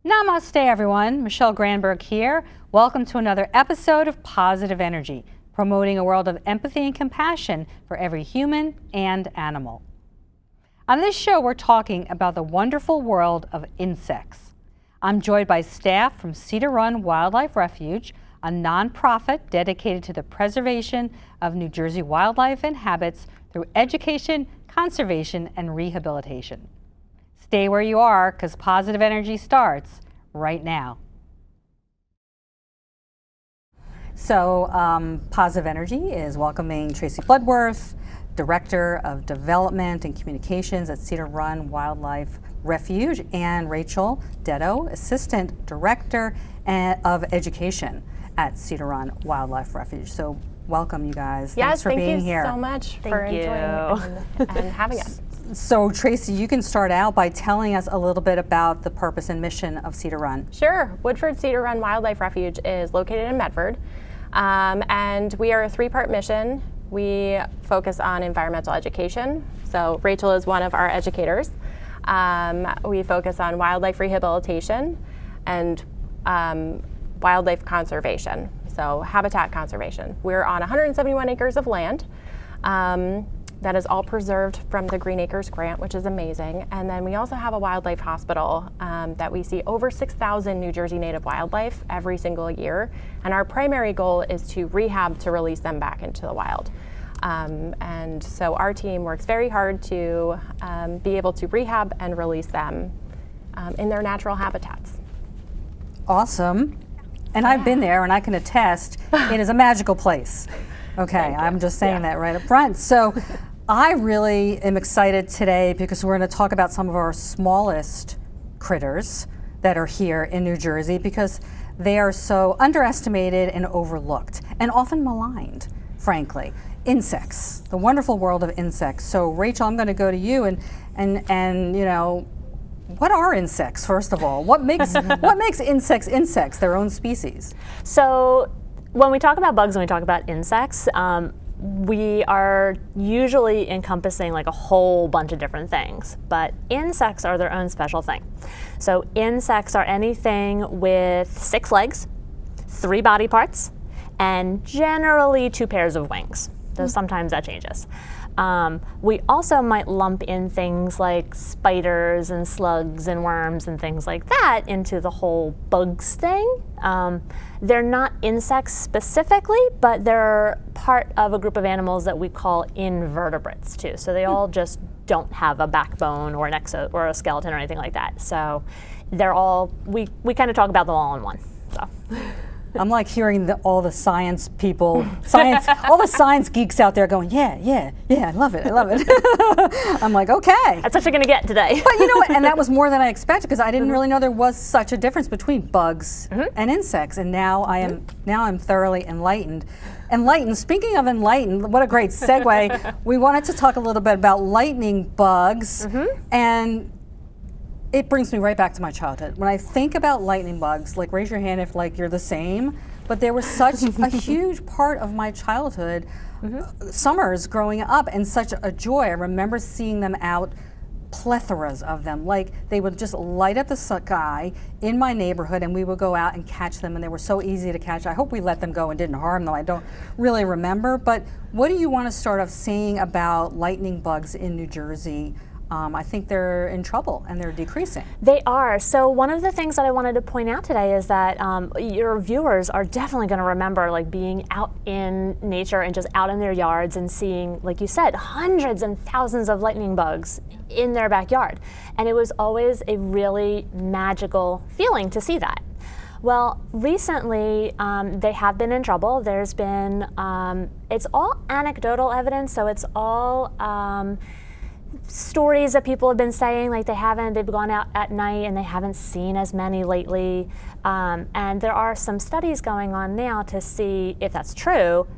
Namaste everyone, Michelle Granberg here. Welcome to another episode of Positive Energy, promoting a world of empathy and compassion for every human and animal. On this show, we're talking about the wonderful world of insects. I'm joined by staff from Cedar Run Wildlife Refuge, a nonprofit dedicated to the preservation of New Jersey wildlife and habits through education, conservation, and rehabilitation. Stay where you are, because Positive Energy starts right now. So Positive Energy is welcoming Tracy Bloodworth, Director of Development and Communications at Cedar Run Wildlife Refuge, and Rachel Detto, Assistant Director of Education at Cedar Run Wildlife Refuge. So welcome, you guys. Yes, Thanks for being here. Thank you so much for joining and having us. So Tracy, you can start out by telling us a little bit about the purpose and mission of Cedar Run. Sure. Woodford Cedar Run Wildlife Refuge is located in Medford, and we are a three-part mission. We focus on environmental education. So Rachel is one of our educators. We focus on wildlife rehabilitation and wildlife conservation, so habitat conservation. We're on 171 acres of land. That is all preserved from the Green Acres Grant, which is amazing. And then we also have a wildlife hospital that we see over 6,000 New Jersey native wildlife every single year. And our primary goal is to rehab to release them back into the wild. And so our team works very hard to be able to rehab and release them in their natural habitats. Awesome. And I've been there and I can attest, it is a magical place. Okay, I'm just saying that right up front. So I really am excited today because we're going to talk about some of our smallest critters that are here in New Jersey because they are so underestimated and overlooked and often maligned, frankly. Insects, the wonderful world of insects. So Rachel, I'm going to go to you and you know, what are insects, first of all? What makes insects insects, their own species? So when we talk about bugs and we talk about insects, we are usually encompassing like a whole bunch of different things, but insects are their own special thing. So insects are anything with 6 legs, 3 body parts, and generally 2 pairs of wings. Though sometimes that changes. We also might lump in things like spiders and slugs and worms and things like that into the whole bugs thing. They're not insects specifically, but they're part of a group of animals that we call invertebrates too. So they all just don't have a backbone or an or a skeleton or anything like that. So they're all, we kind of talk about them all in one. So. I'm like hearing all the science people, all the science geeks out there going, yeah, I love it. I'm like, okay. That's what you're gonna get today. But you know what, and that was more than I expected because I didn't really know there was such a difference between bugs and insects, and now I'm thoroughly enlightened. Speaking of enlightened, what a great segue. We wanted to talk a little bit about lightning bugs, and it brings me right back to my childhood. When I think about lightning bugs, like raise your hand if like you're the same, but there was such a huge part of my childhood, summers growing up, and such a joy. I remember seeing them out, plethoras of them. Like they would just light up the sky in my neighborhood and we would go out and catch them, and they were so easy to catch. I hope we let them go and didn't harm them. I don't really remember, but what do you want to start off saying about lightning bugs in New Jersey? I think they're in trouble and they're decreasing. They are. So one of the things that I wanted to point out today is that your viewers are definitely going to remember like being out in nature and just out in their yards and seeing, like you said, hundreds and thousands of lightning bugs in their backyard. And it was always a really magical feeling to see that. Well, recently they have been in trouble. There's been, it's all anecdotal evidence, so it's all stories that people have been saying, like they've gone out at night and they haven't seen as many lately. And there are some studies going on now to see if that's true.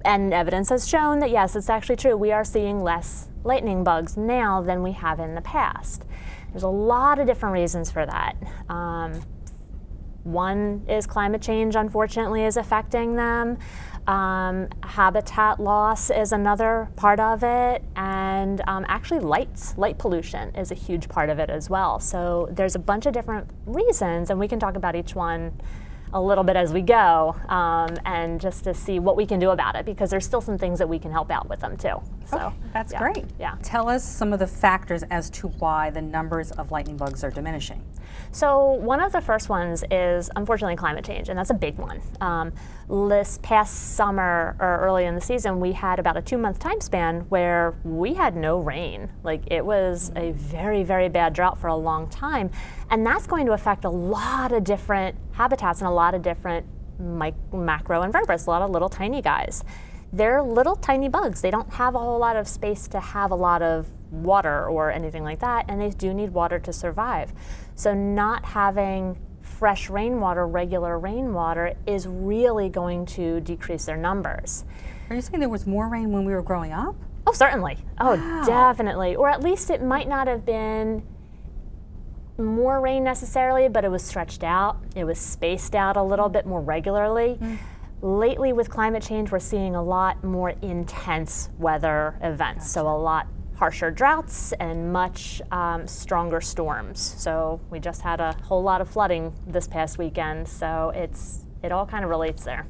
And evidence has shown that yes, it's actually true. We are seeing less lightning bugs now than we have in the past. There's a lot of different reasons for that. One is climate change, unfortunately, is affecting them. Habitat loss is another part of it, and actually light pollution is a huge part of it as well. So there's a bunch of different reasons, and we can talk about each one a little bit as we go, and just to see what we can do about it, because there's still some things that we can help out with them too. So Okay, that's great. Yeah. Tell us some of the factors as to why the numbers of lightning bugs are diminishing. So one of the first ones is unfortunately climate change, and that's a big one. This past summer or early in the season, we had about a 2-month time span where we had no rain. Like, it was a very, very bad drought for a long time, and that's going to affect a lot of different habitats and a lot of different macroinvertebrates, a lot of little tiny guys. They're little tiny bugs. They don't have a whole lot of space to have a lot of water or anything like that, and they do need water to survive. So not having fresh rainwater, regular rainwater, is really going to decrease their numbers. Are you saying there was more rain when we were growing up? Oh, certainly. Oh, Wow. definitely. Or at least it might not have been more rain necessarily, but it was stretched out. It was spaced out a little bit more regularly. Lately, with climate change, we're seeing a lot more intense weather events. So a lot harsher droughts and much stronger storms. So we just had a whole lot of flooding this past weekend. So it all kind of relates there.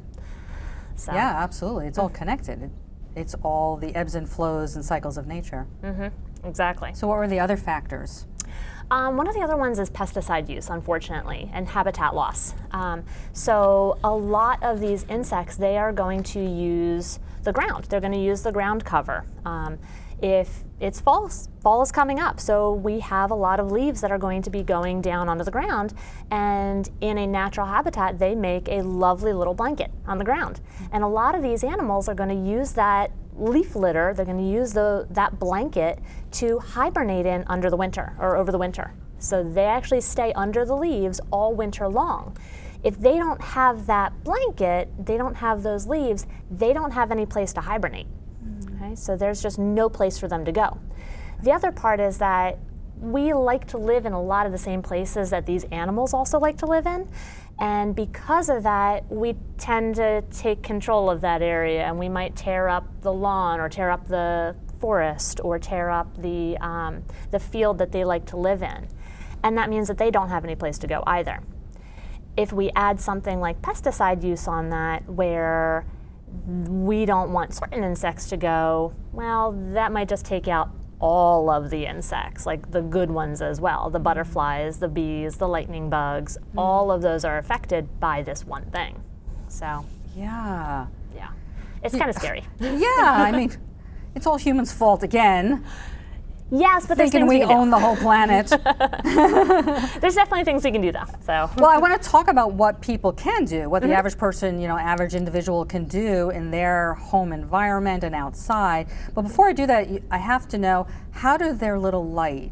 So. Yeah, absolutely. It's all connected. It's all the ebbs and flows and cycles of nature. Exactly. So what were the other factors? One of the other ones is pesticide use, unfortunately, and habitat loss. So a lot of these insects, they are going to use the ground. They're going to use the ground cover. If it's fall is coming up, so we have a lot of leaves that are going to be going down onto the ground, and in a natural habitat, they make a lovely little blanket on the ground. And a lot of these animals are going to use that leaf litter, they're going to use that blanket to hibernate in under the winter or over the winter. So they actually stay under the leaves all winter long. If they don't have that blanket, they don't have those leaves, they don't have any place to hibernate. Okay? So there's just no place for them to go. The other part is that we like to live in a lot of the same places that these animals also like to live in. And because of that, we tend to take control of that area, and we might tear up the lawn or tear up the forest or tear up the field that they like to live in. And that means that they don't have any place to go either. If we add something like pesticide use on that, where we don't want certain insects to go, well, that might just take out all of the insects, like the good ones as well, the butterflies, the bees, the lightning bugs, all of those are affected by this one thing. So, Yeah. yeah, it's kind of scary. Yeah, I mean, it's all humans' fault again. Yes, but there's Thinking things we we can own the whole planet. do. There's definitely things we can do though, so. Well, I want to talk about what people can do, what the average person, average individual can do in their home environment and outside. But before I do that, I have to know, how does their little light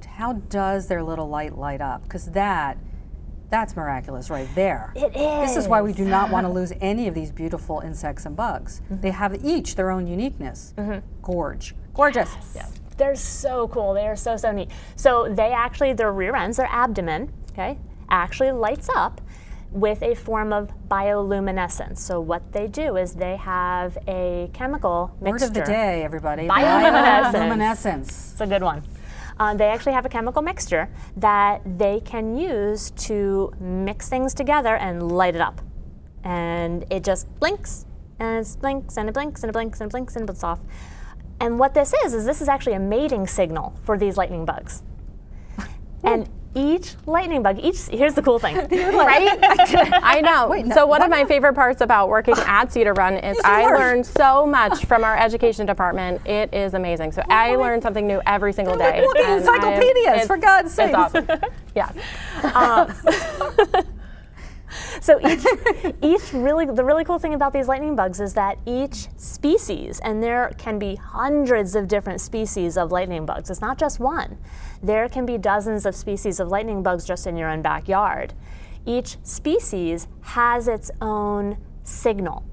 light up? Because that's miraculous right there. It is. This is why we do not want to lose any of these beautiful insects and bugs. They have each their own uniqueness. Gorgeous. Yes. They're so cool. They are so neat. So they actually, their rear ends, their abdomen, okay, actually lights up with a form of bioluminescence. So what they do is they have a chemical mixture. Word of the day, everybody. Bioluminescence. Bioluminescence. It's a good one. They actually have a chemical mixture that they can use to mix things together and light it up. And it just blinks, and it blinks, and it blinks, and it blinks, and it blinks, and it blinks off. And what this is actually a mating signal for these lightning bugs. And each lightning bug, here's the cool thing, right? I know. Wait, no, so one what of my favorite parts about working at Cedar Run is I learned so much from our education department. It is amazing. So I learn something new every single day. Look at and encyclopedias, for God's sake. It's awesome. Yes. So the really cool thing about these lightning bugs is that each species, and there can be hundreds of different species of lightning bugs, it's not just one. There can be dozens of species of lightning bugs just in your own backyard. Each species has its own signal.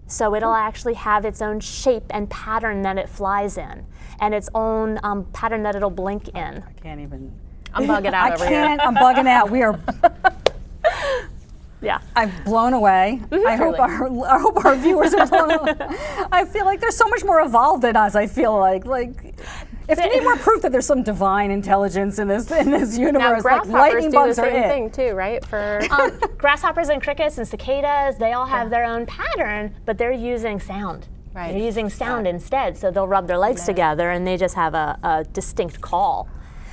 So it'll actually have its own shape and pattern that it flies in, and its own pattern that it'll blink in. I can't even. I'm bugging out over here. I'm bugging out. We are. Yeah. I'm blown away. I hope our viewers are blown away. I feel like they're so much more evolved than us. I feel like if you need more proof that there's some divine intelligence in this universe, Now, like grasshoppers lightning do bugs the are same it. thing too, right? For Grasshoppers and crickets and cicadas, they all have their own pattern, but they're using sound. Right. They're using sound instead, so they'll rub their legs together and they just have a distinct call.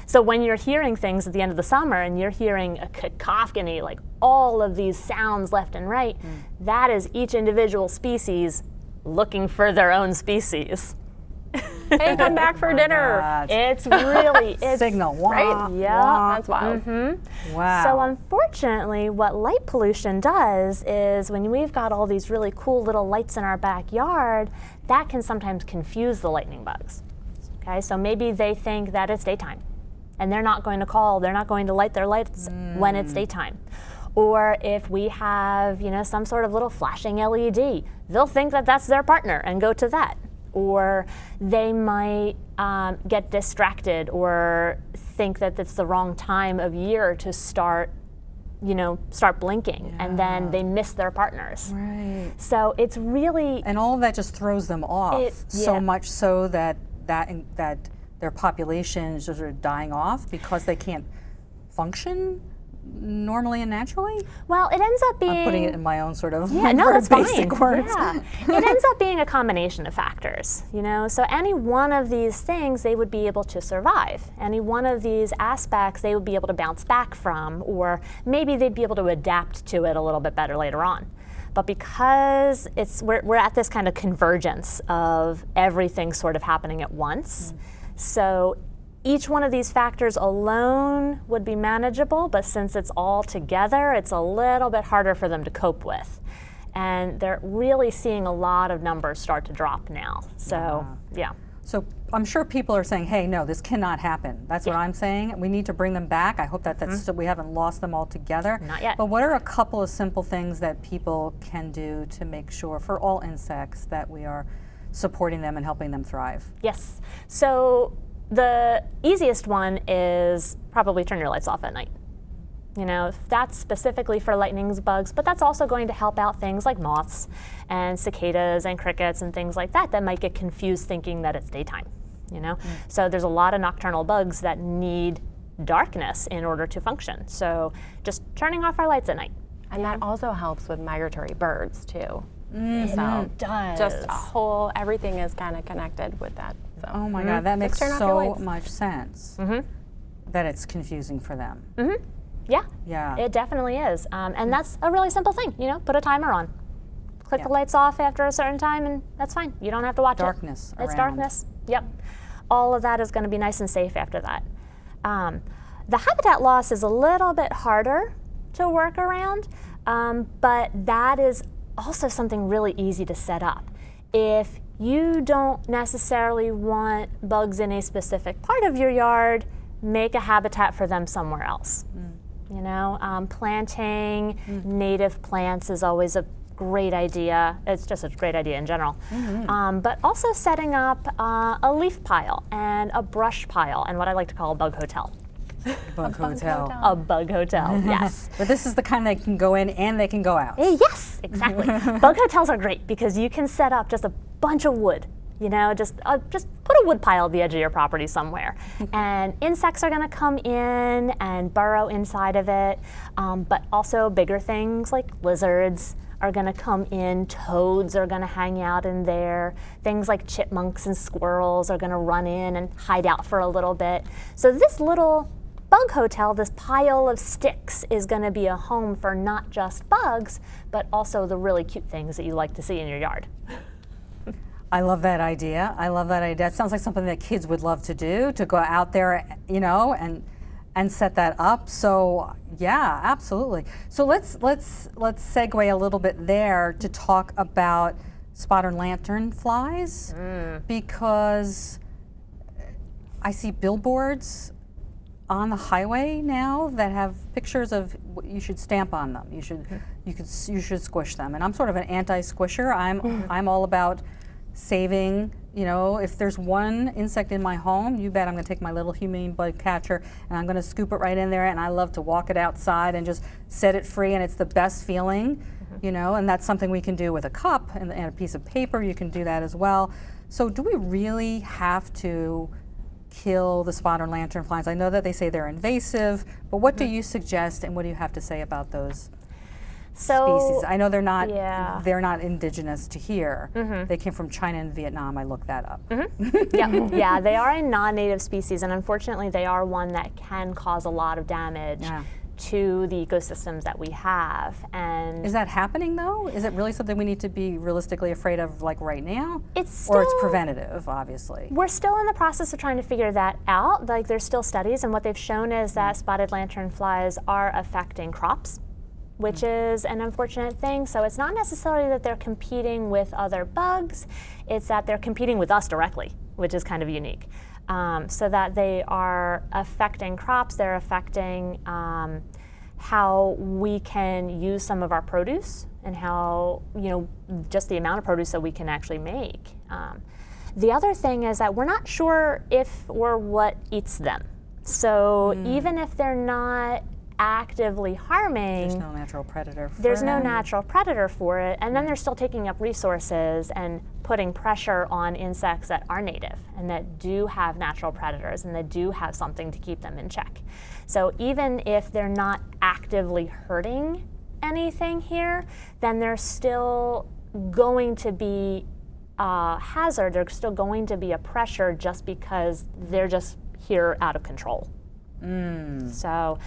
So when you're hearing things at the end of the summer and you're hearing a cacophony, like all of these sounds left and right, that is each individual species looking for their own species. hey, come back for dinner. God. It's really, Signal. Wah, Right? Yeah. wah. That's wild. Wow. So unfortunately, what light pollution does is when we've got all these really cool little lights in our backyard, that can sometimes confuse the lightning bugs. Okay, so maybe they think that it's daytime and they're not going to call, they're not going to light their lights when it's daytime. Or if we have, some sort of little flashing LED, they'll think that that's their partner and go to that. Or they might get distracted or think that it's the wrong time of year to start blinking, and then they miss their partners. Right. So it's really, And all of that just throws them off so much so that their populations just are dying off because they can't function normally and naturally. well, it ends up being. I'm putting it in my own sort of Yeah, no, very that's basic fine. words. Yeah. It ends up being a combination of factors, So any one of these things, they would be able to survive. Any one of these aspects, they would be able to bounce back from, or maybe they'd be able to adapt to it a little bit better later on. But because we're at this kind of convergence of everything sort of happening at once, so each one of these factors alone would be manageable, but since it's all together, it's a little bit harder for them to cope with. And they're really seeing a lot of numbers start to drop now. So, yeah. So I'm sure people are saying, hey, no, this cannot happen. That's what I'm saying. We need to bring them back. I hope that we haven't lost them altogether. Not yet. But what are a couple of simple things that people can do to make sure for all insects that we are supporting them and helping them thrive? Yes. So the easiest one is probably turn your lights off at night. That's specifically for lightning bugs, but that's also going to help out things like moths and cicadas and crickets and things like that might get confused thinking that it's daytime, So there's a lot of nocturnal bugs that need darkness in order to function. So just turning off our lights at night. And that also helps with migratory birds too. So It does. just everything is kind of connected with that. So. Oh my God, that makes turn off your so lights. much sense that it's confusing for them. Yeah. Yeah. It definitely is. And that's a really simple thing, Put a timer on. Click the lights off after a certain time and that's fine. You don't have to watch Darkness it. It's around. darkness. Yep. All of that is going to be nice and safe after that. The habitat loss is a little bit harder to work around, but that is also something really easy to set up. If you don't necessarily want bugs in a specific part of your yard, make a habitat for them somewhere else. Planting native plants is always a great idea. It's just a great idea in general. But also setting up a leaf pile and a brush pile and what I like to call a bug hotel. Bug hotel. A bug hotel, yes. But this is the kind that can go in and they can go out. Yes, exactly. Bug hotels are great because you can set up just a bunch of wood. Just put a wood pile at the edge of your property somewhere. And insects are going to come in and burrow inside of it, but also bigger things like lizards are going to come in, toads are going to hang out in there, things like chipmunks and squirrels are going to run in and hide out for a little bit. So this little bug hotel, this pile of sticks, is going to be a home for not just bugs, but also the really cute things that you like to see in your yard. I love that idea. It sounds like something that kids would love to do, to go out there, and set that up. So yeah, absolutely. So let's segue a little bit there to talk about spotted lanternflies, because I see billboards on the highway now that have pictures of you should stamp on them. You should squish them. And I'm sort of an anti-squisher. I'm all about saving you know, if there's one insect in my home, you bet I'm going to take my little humane bug catcher and I'm going to scoop it right in there, and I love to walk it outside and just set it free, and it's the best feeling, you know, and that's something we can do with a cup and a piece of paper. You can do that as well. So do we really have to kill the spotted lanternflies? I know that they say they're invasive, but what do you suggest, and what do you have to say about those species? I know they're not indigenous to here. They came from China and Vietnam. I looked that up. Yeah, they are a non-native species, and unfortunately they are one that can cause a lot of damage to the ecosystems that we have. And is that happening though? Is it really something we need to be realistically afraid of, like right now? Or it's preventative, obviously. We're still in the process of trying to figure that out. Like, there's still studies, and what they've shown is that spotted lanternflies are affecting crops, which is an unfortunate thing. So it's not necessarily that they're competing with other bugs, it's that they're competing with us directly, which is kind of unique. So that they are affecting crops, they're affecting how we can use some of our produce, and how, you know, just the amount of produce that we can actually make. The other thing is that we're not sure if or what eats them. So even if they're not actively harming, there's no natural predator for it, and then they're still taking up resources and putting pressure on insects that are native and that do have natural predators and that do have something to keep them in check. So even if they're not actively hurting anything here, then there's still going to be a hazard, there's still going to be a pressure just because they're just here out of control. So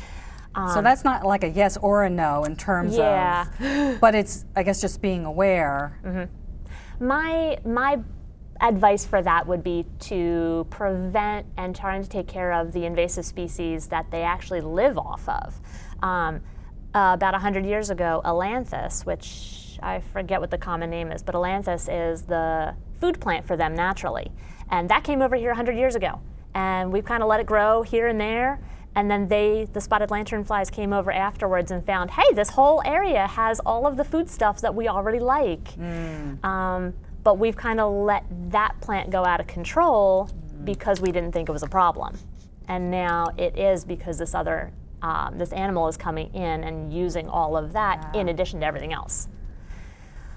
that's not like a yes or a no in terms of, but it's, I guess, just being aware. My advice for that would be to prevent and trying to take care of the invasive species that they actually live off of. About 100 years ago, Ailanthus, which I forget what the common name is, but Ailanthus is the food plant for them naturally. And that came over here 100 years ago. And we've kind of let it grow here and there. And then the spotted lanternflies came over afterwards and found, hey, this whole area has all of the foodstuffs that we already like. But we've kind of let that plant go out of control because we didn't think it was a problem. And now it is, because this other, this animal is coming in and using all of that in addition to everything else.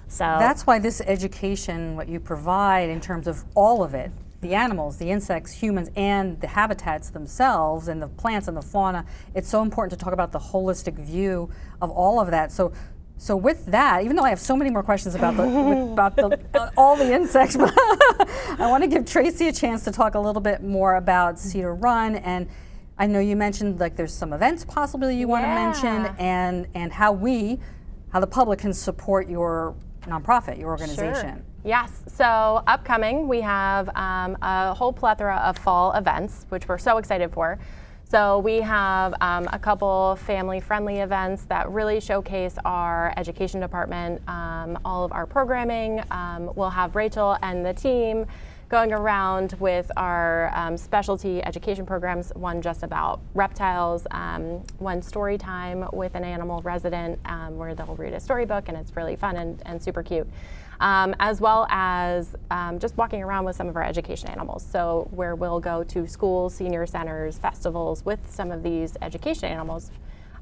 So that's why this education, what you provide in terms of all of it, the animals, the insects, humans, and the habitats themselves, and the plants and the fauna, it's so important to talk about the holistic view of all of that. So with that, even though I have so many more questions about all the insects, but I want to give Tracy a chance to talk a little bit more about Cedar Run. And I know you mentioned, like, there's some events possibly you want to mention, and how the public can support your nonprofit, your organization. Sure. Yes, so upcoming we have a whole plethora of fall events, which we're so excited for. So we have a couple family-friendly events that really showcase our education department, all of our programming. We'll have Rachel and the team going around with our specialty education programs, one just about reptiles, one story time with an animal resident where they'll read a storybook, and it's really fun and super cute. As well as just walking around with some of our education animals. So where we'll go to schools, senior centers, festivals with some of these education animals.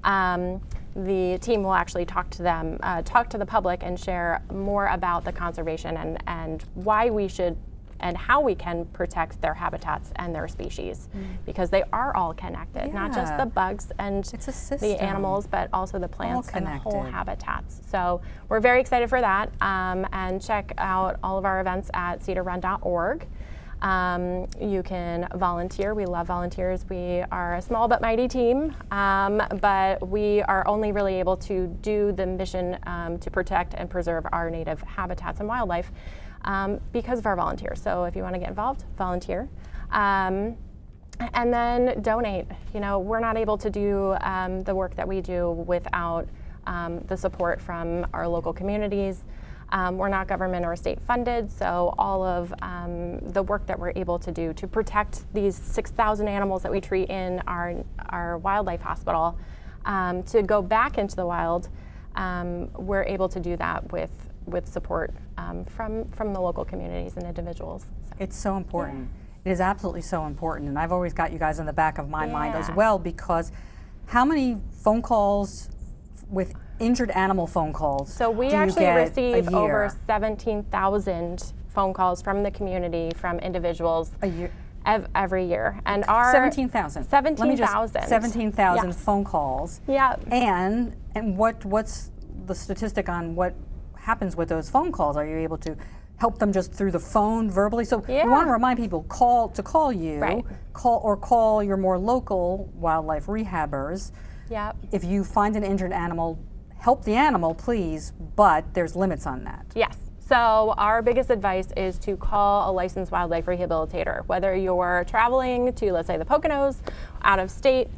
The team will actually talk to them, talk to the public, and share more about the conservation and why we should and how we can protect their habitats and their species, because they are all connected, not just the bugs and the animals, but also the plants and the whole habitats. So we're very excited for that, and check out all of our events at cedarrun.org. You can volunteer. We love volunteers. We are a small but mighty team, but we are only really able to do the mission to protect and preserve our native habitats and wildlife because of our volunteers. So if you want to get involved, volunteer. And then donate. You know, we're not able to do the work that we do without the support from our local communities. We're not government or state funded, so all of the work that we're able to do to protect these 6,000 animals that we treat in our wildlife hospital to go back into the wild, we're able to do that with support from the local communities and individuals. It's so important. It is absolutely so important, and I've always got you guys in the back of my mind as well, because how many phone calls with injured animal phone calls So we do you actually get receive a year? over 17,000 phone calls from the community, from individuals A year? every year. And our 17,000. 17,000. 17,000 Yes. phone calls. Yeah. And what's the statistic on what happens with those phone calls? Are you able to help them just through the phone verbally? So we want to remind people call you, Right. call your more local wildlife rehabbers. Yep. If you find an injured animal, help the animal, please, but there's limits on that. Yes. So our biggest advice is to call a licensed wildlife rehabilitator, whether you're traveling to, let's say, the Poconos, out of state,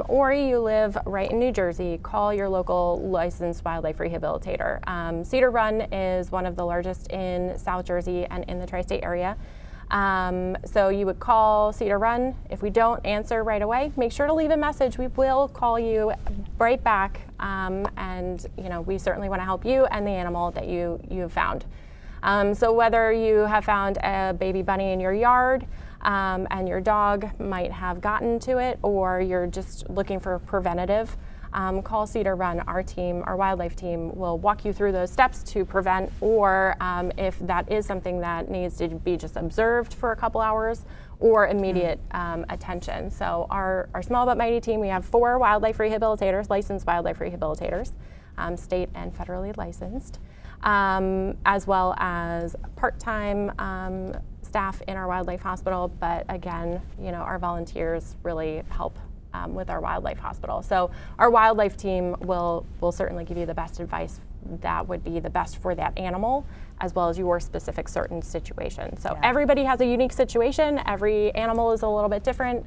or you live right in New Jersey. Call your local licensed wildlife rehabilitator. Cedar Run is one of the largest in South Jersey and in the tri-state area. So you would call Cedar Run. If we don't answer right away, make sure to leave a message. We will call you right back, and we certainly want to help you and the animal that you've found. So whether you have found a baby bunny in your yard and your dog might have gotten to it, or you're just looking for preventative, call Cedar Run. Our wildlife team will walk you through those steps to prevent, or if that is something that needs to be just observed for a couple hours, or immediate attention. So our small but mighty team, we have 4 wildlife rehabilitators, licensed wildlife rehabilitators, state and federally licensed, as well as part-time staff in our wildlife hospital. But again, our volunteers really help with our wildlife hospital. So our wildlife team will certainly give you the best advice that would be the best for that animal, as well as your specific certain situation. So everybody has a unique situation. Every animal is a little bit different.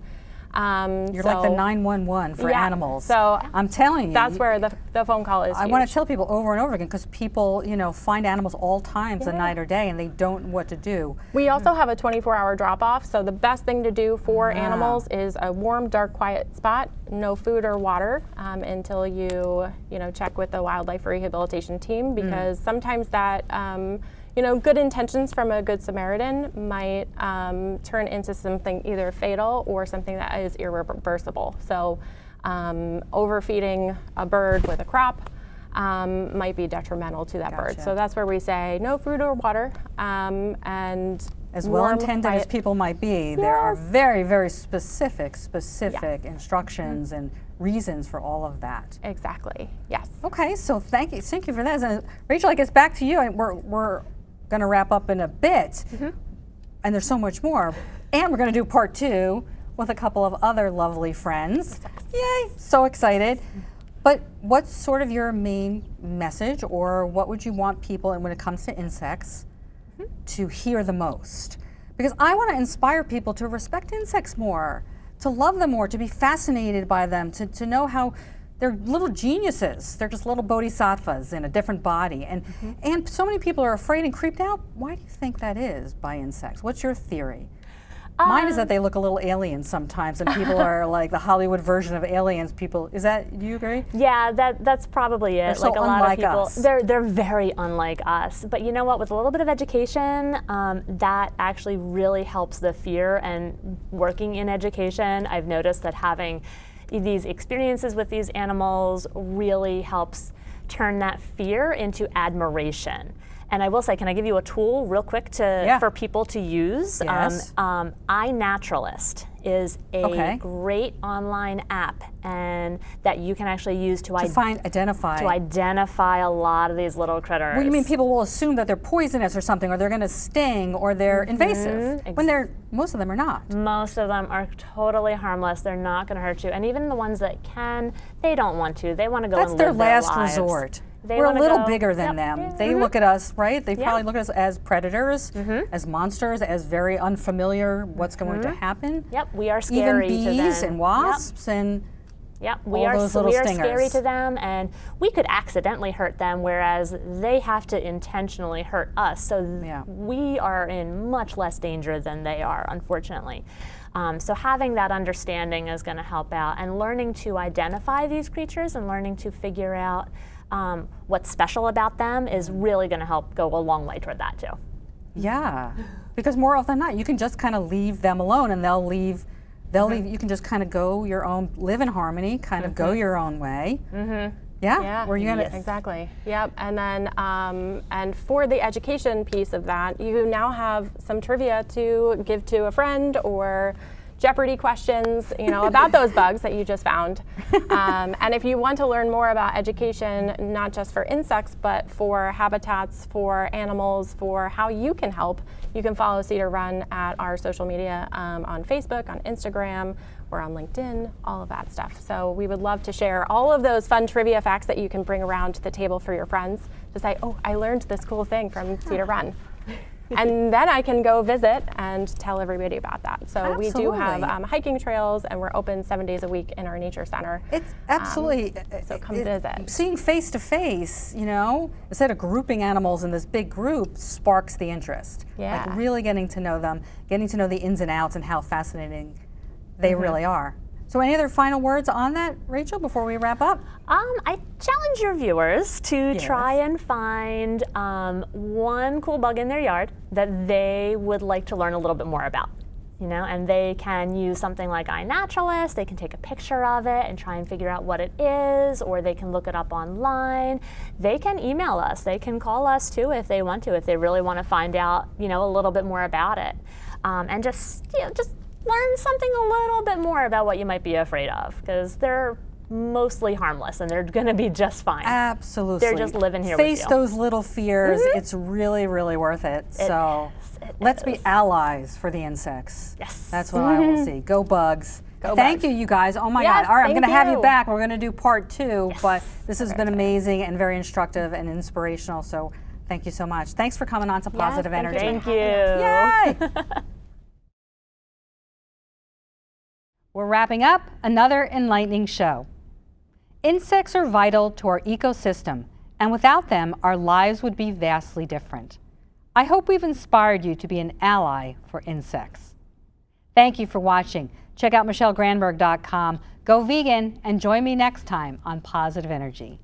You're like the 911 for animals. So I'm telling you, that's where the phone call is. I want to tell people over and over again, because people, find animals all times, at night or day, and they don't know what to do. We also have a 24-hour drop-off. So the best thing to do for animals is a warm, dark, quiet spot. No food or water until you check with the wildlife rehabilitation team, because sometimes that good intentions from a Good Samaritan might turn into something either fatal or something that is irreversible. So overfeeding a bird with a crop might be detrimental to that bird. So that's where we say no food or water, and as well intended as people might be, there are very, very specific instructions and reasons for all of that. Exactly. Yes. Okay, so thank you for that. And Rachel, I guess back to you. We're going to wrap up in a bit, and there's so much more, and we're going to do part 2 with a couple of other lovely friends. Yay! So excited. But what's sort of your main message, or what would you want people, and when it comes to insects, to hear the most? Because I want to inspire people to respect insects more, to love them more, to be fascinated by them, to know how they're little geniuses. They're just little bodhisattvas in a different body. And so many people are afraid and creeped out. Why do you think that is by insects? What's your theory? Mine is that they look a little alien sometimes, and people are like the Hollywood version of aliens. People, do you agree? Yeah, that's probably it. They're so like a lot of unlike people, us. they're very unlike us. But you know what? With a little bit of education, that actually really helps the fear. And working in education, I've noticed that having these experiences with these animals really helps turn that fear into admiration. And I will say, can I give you a tool real quick for people to use? Yes. Eey Naturalist is a great online app, and that you can actually use to identify a lot of these little critters. Well, you mean people will assume that they're poisonous or something, or they're going to sting, or they're invasive, when most of them are not. Most of them are totally harmless. They're not going to hurt you, and even the ones that can, they don't want to. They want to go and live their lives. That's their last resort. We're a little bigger than them. They look at us, right? They probably look at us as predators, as monsters, as very unfamiliar what's going to happen. Yep, we are scary to them. Even bees and wasps and we are scary to them, and we could accidentally hurt them, whereas they have to intentionally hurt us. So we are in much less danger than they are, unfortunately. So having that understanding is going to help out, and learning to identify these creatures and learning to figure out what's special about them is really going to help go a long way toward that too. Yeah, because more often than not, you can just kind of leave them alone, and they'll leave. You can just kind of go your own, live in harmony, kind of go your own way. Yeah. Were you gonna? Exactly. Yep. And then, and for the education piece of that, you now have some trivia to give to a friend or Jeopardy questions, about those bugs that you just found. And if you want to learn more about education, not just for insects, but for habitats, for animals, for how you can help, you can follow Cedar Run at our social media on Facebook, on Instagram, or on LinkedIn, all of that stuff. So we would love to share all of those fun trivia facts that you can bring around to the table for your friends to say, oh, I learned this cool thing from Cedar Run. And then I can go visit and tell everybody about that. So we do have hiking trails, and we're open 7 days a week in our nature center. It's absolutely, so come visit. Seeing face to face, instead of grouping animals in this big group sparks the interest. Yeah. Like really getting to know them, getting to know the ins and outs and how fascinating they really are. So any other final words on that, Rachel, before we wrap up? I challenge your viewers to try and find one cool bug in their yard that they would like to learn a little bit more about. And they can use something like Eey Naturalist. They can take a picture of it and try and figure out what it is, or they can look it up online. They can email us. They can call us too if they want to, if they really want to find out, a little bit more about it, and just learn something a little bit more about what you might be afraid of, because they're mostly harmless and they're going to be just fine. Absolutely. They're just living here with you. Face those little fears. It's really, really worth it. So let's be allies for the insects. Yes. That's what I will see. Go bugs. Go Thank bugs. you guys. Oh my Yes, God. All right, I'm thank going to have you you. back. We're going to do part 2, but this has been amazing and very instructive and inspirational. So thank you so much. Thanks for coming on to Positive thank you. Energy. Thank you. Yay! We're wrapping up another enlightening show. Insects are vital to our ecosystem, and without them, our lives would be vastly different. I hope we've inspired you to be an ally for insects. Thank you for watching. Check out michellegranberg.com, go vegan, and join me next time on Positive Energy.